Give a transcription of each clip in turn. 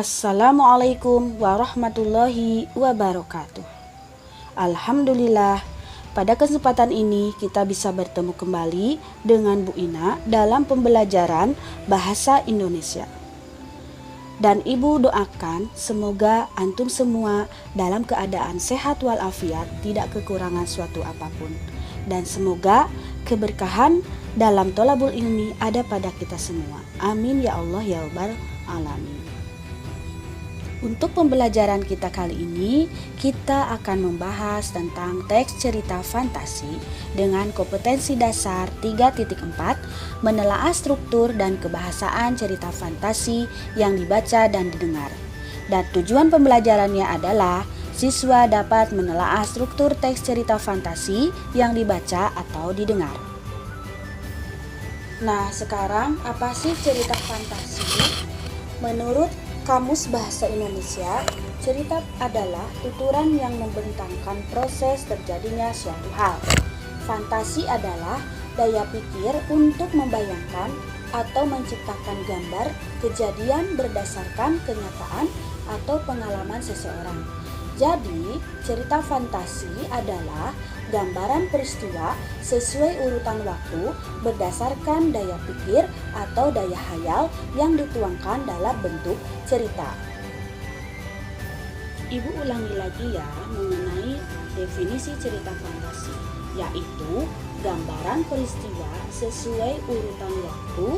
Assalamualaikum warahmatullahi wabarakatuh. Alhamdulillah, pada kesempatan ini kita bisa bertemu kembali dengan Bu Ina dalam pembelajaran Bahasa Indonesia. Dan Ibu doakan semoga antum semua dalam keadaan sehat walafiat, tidak kekurangan suatu apapun. Dan semoga keberkahan dalam thalabul ilmi ada pada kita semua. Amin ya Allah ya rabbal alamin. Untuk pembelajaran kita kali ini, kita akan membahas tentang teks cerita fantasi dengan kompetensi dasar 3.4, menelaah struktur dan kebahasaan cerita fantasi yang dibaca dan didengar. Dan tujuan pembelajarannya adalah siswa dapat menelaah struktur teks cerita fantasi yang dibaca atau didengar. Nah, sekarang apa sih cerita fantasi? Menurut Kamus Bahasa Indonesia, cerita adalah tuturan yang membentangkan proses terjadinya suatu hal. Fantasi adalah daya pikir untuk membayangkan atau menciptakan gambar kejadian berdasarkan kenyataan atau pengalaman seseorang. Jadi, cerita fantasi adalah gambaran peristiwa sesuai urutan waktu berdasarkan daya pikir atau daya hayal yang dituangkan dalam bentuk cerita. Ibu ulangi lagi ya mengenai definisi cerita fantasi, yaitu gambaran peristiwa sesuai urutan waktu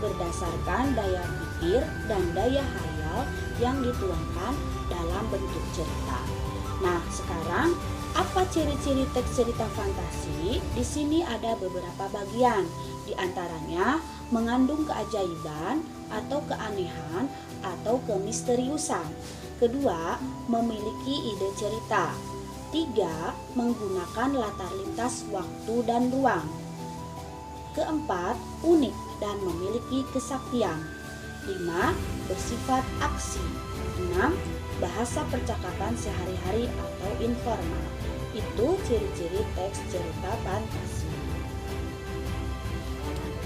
berdasarkan daya pikir dan daya hayal yang dituangkan dalam bentuk cerita. Nah, sekarang apa ciri-ciri teks cerita fantasi? Di sini ada beberapa bagian. Di antaranya mengandung keajaiban atau keanehan atau kemisteriusan. Kedua, memiliki ide cerita. Tiga, menggunakan latar lintas waktu dan ruang. Keempat, unik dan memiliki kesaktian. 5. Bersifat aksi. 6. Bahasa percakapan sehari-hari atau informal. Itu ciri-ciri teks cerita fantasi.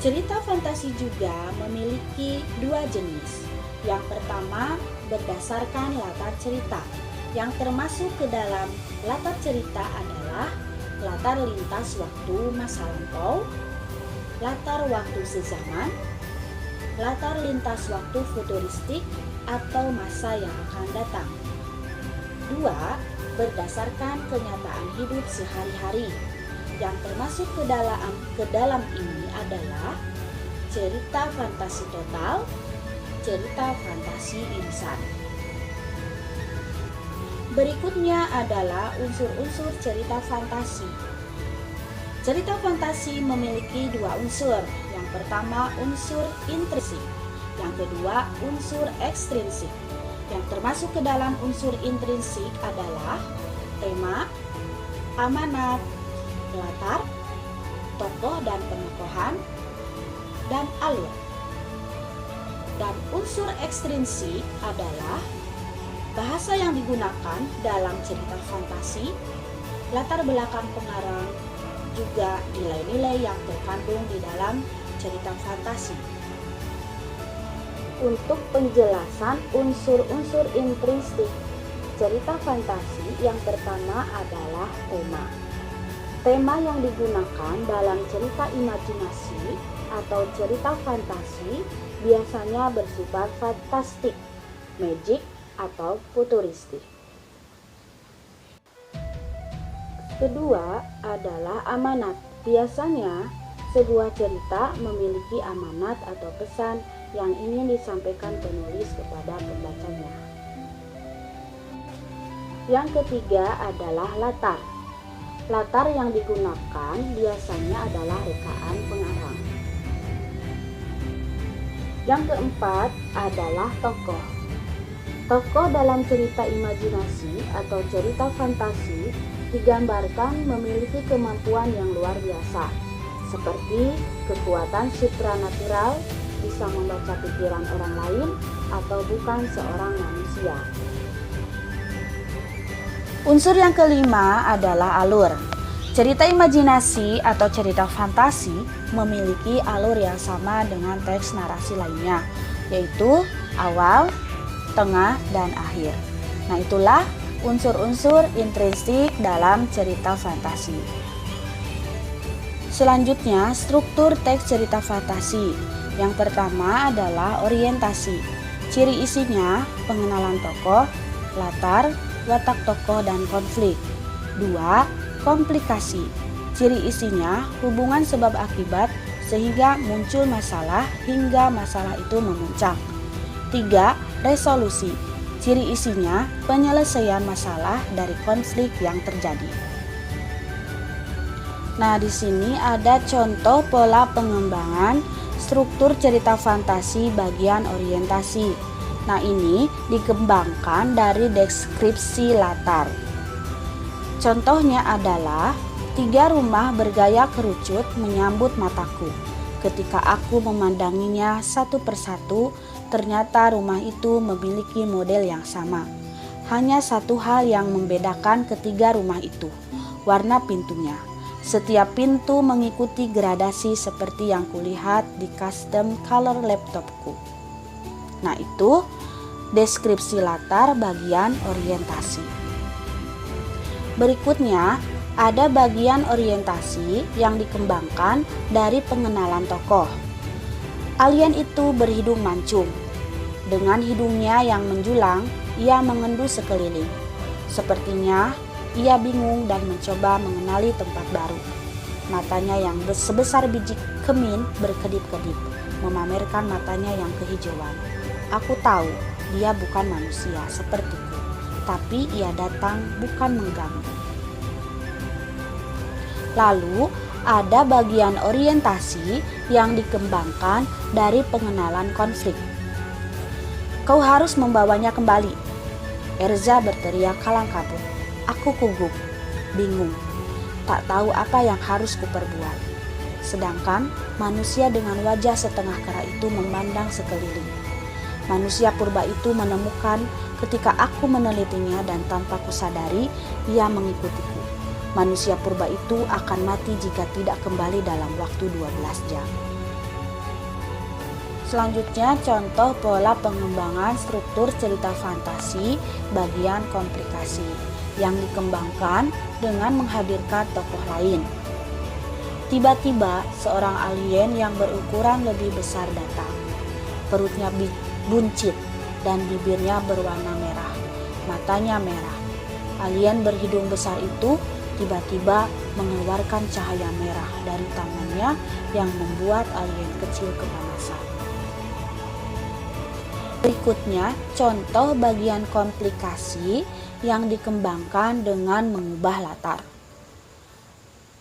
Cerita fantasi juga memiliki dua jenis. Yang pertama, berdasarkan latar cerita. Yang termasuk ke dalam latar cerita adalah latar lintas waktu masa lampau, latar waktu sezaman, latar lintas waktu futuristik atau masa yang akan datang. 2. Berdasarkan kenyataan hidup sehari-hari. Yang termasuk ke dalam ini adalah cerita fantasi total, cerita fantasi insan. Berikutnya adalah unsur-unsur cerita fantasi. Cerita fantasi memiliki dua unsur. Yang pertama unsur intrinsik, yang kedua unsur ekstrinsik. Yang termasuk ke dalam unsur intrinsik adalah tema, amanat, latar, tokoh dan penokohan, dan alur. Dan unsur ekstrinsik adalah bahasa yang digunakan dalam cerita fantasi, latar belakang pengarang, juga nilai-nilai yang terkandung di dalam cerita fantasi. Untuk penjelasan unsur-unsur intrinsik cerita fantasi, yang pertama adalah tema. Tema yang digunakan dalam cerita imajinasi atau cerita fantasi biasanya bersifat fantastik, magic, atau futuristik. Kedua adalah amanat. Biasanya sebuah cerita memiliki amanat atau pesan yang ingin disampaikan penulis kepada pembacanya. Yang ketiga adalah latar. Latar yang digunakan biasanya adalah rekaan pengarang. Yang keempat adalah tokoh. Tokoh dalam cerita imajinasi atau cerita fantasi digambarkan memiliki kemampuan yang luar biasa, seperti kekuatan supranatural, bisa membaca pikiran orang lain atau bukan seorang manusia. Unsur yang kelima adalah alur. Cerita imajinasi atau cerita fantasi memiliki alur yang sama dengan teks narasi lainnya, yaitu awal, tengah, dan akhir. Nah, itulah unsur-unsur intrinsik dalam cerita fantasi. Selanjutnya, struktur teks cerita fantasi. Yang pertama adalah orientasi. Ciri isinya pengenalan tokoh, latar, watak tokoh, dan konflik. 2. Komplikasi. Ciri isinya hubungan sebab akibat sehingga muncul masalah hingga masalah itu memuncak. 3. Resolusi. Ciri isinya penyelesaian masalah dari konflik yang terjadi. Nah, di sini ada contoh pola pengembangan struktur cerita fantasi bagian orientasi. Nah, ini dikembangkan dari deskripsi latar. Contohnya adalah 3 rumah bergaya kerucut menyambut mataku. Ketika aku memandanginya satu persatu, ternyata rumah itu memiliki model yang sama. Hanya satu hal yang membedakan ketiga rumah itu, warna pintunya. Setiap pintu mengikuti gradasi seperti yang kulihat di custom color laptopku. Nah, itu deskripsi latar bagian orientasi. Berikutnya, ada bagian orientasi yang dikembangkan dari pengenalan tokoh. Alien itu berhidung mancung. Dengan hidungnya yang menjulang, ia mengendus sekeliling. Sepertinya ia bingung dan mencoba mengenali tempat baru. Matanya yang sebesar biji kemin berkedip-kedip, memamerkan matanya yang kehijauan. Aku tahu dia bukan manusia sepertiku, tapi ia datang bukan mengganggu. Lalu ada bagian orientasi yang dikembangkan dari pengenalan konflik. Kau harus membawanya kembali. Erza berteriak kalang kabut. Aku gugup, bingung, tak tahu apa yang harus kuperbuat. Sedangkan manusia dengan wajah setengah kera itu memandang sekeliling. Manusia purba itu menemukan ketika aku menelitinya dan tanpa kusadari ia mengikutiku. Manusia purba itu akan mati jika tidak kembali dalam waktu 12 jam. Selanjutnya, contoh pola pengembangan struktur cerita fantasi bagian komplikasi yang dikembangkan dengan menghadirkan tokoh lain. Tiba-tiba seorang alien yang berukuran lebih besar datang. Perutnya buncit dan bibirnya berwarna merah. Matanya merah. Alien berhidung besar itu tiba-tiba mengeluarkan cahaya merah dari tangannya yang membuat alien kecil kepanasan. Berikutnya, contoh bagian komplikasi yang dikembangkan dengan mengubah latar.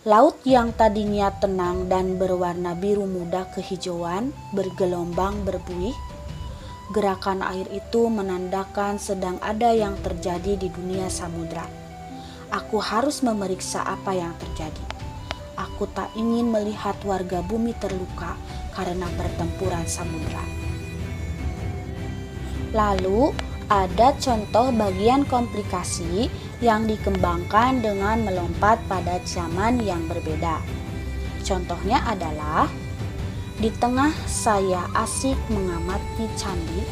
Laut yang tadinya tenang dan berwarna biru muda kehijauan bergelombang berbuih. Gerakan air itu menandakan sedang ada yang terjadi di dunia samudra. Aku harus memeriksa apa yang terjadi. Aku tak ingin melihat warga bumi terluka karena pertempuran samudra. Lalu ada contoh bagian komplikasi yang dikembangkan dengan melompat pada zaman yang berbeda. Contohnya adalah di tengah saya asik mengamati candi,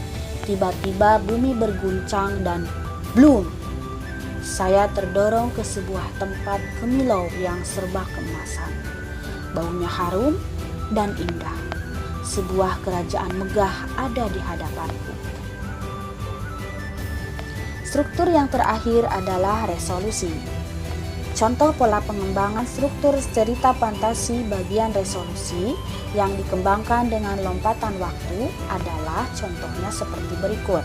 tiba-tiba bumi berguncang dan blum. Saya terdorong ke sebuah tempat kemilau yang serba keemasan. Baunya harum dan indah. Sebuah kerajaan megah ada di hadapanku. Struktur yang terakhir adalah resolusi. Contoh pola pengembangan struktur cerita fantasi bagian resolusi yang dikembangkan dengan lompatan waktu adalah contohnya seperti berikut.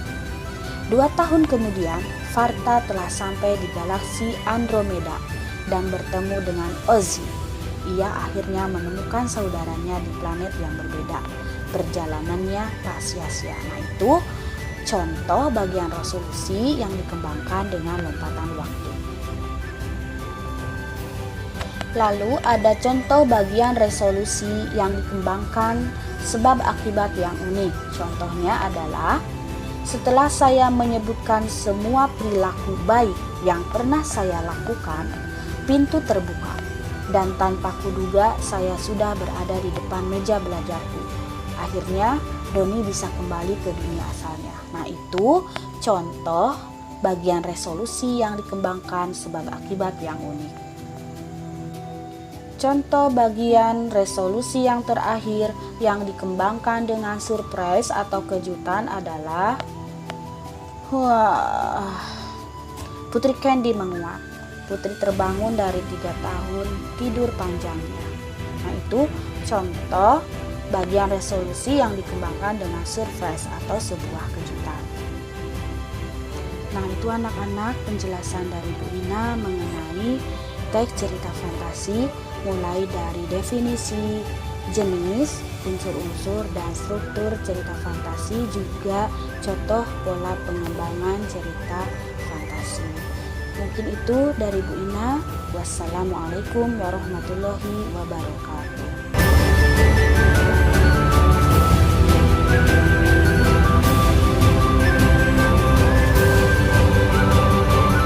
2 tahun kemudian, Varta telah sampai di galaksi Andromeda dan bertemu dengan Ozzy. Ia akhirnya menemukan saudaranya di planet yang berbeda. Perjalanannya tak sia-sia. Nah, itu contoh bagian resolusi yang dikembangkan dengan lompatan waktu. Lalu ada contoh bagian resolusi yang dikembangkan sebab akibat yang unik. Contohnya adalah setelah saya menyebutkan semua perilaku baik yang pernah saya lakukan, pintu terbuka dan tanpa kuduga saya sudah berada di depan meja belajarku. Akhirnya Doni bisa kembali ke dunia asalnya. Nah, itu contoh bagian resolusi yang dikembangkan sebab akibat yang unik. Contoh bagian resolusi yang terakhir yang dikembangkan dengan surprise atau kejutan adalah Putri Candy menguap. Putri terbangun dari 3 tahun tidur panjangnya. Nah, itu contoh bagian resolusi yang dikembangkan dengan surprise atau sebuah kejutan. Nah, itu anak-anak penjelasan dari Bu Ina mengenai teks cerita fantasi, mulai dari definisi, jenis, unsur-unsur, dan struktur cerita fantasi, juga contoh pola pengembangan cerita fantasi. Mungkin itu dari Bu Ina. Wassalamualaikum warahmatullahi wabarakatuh.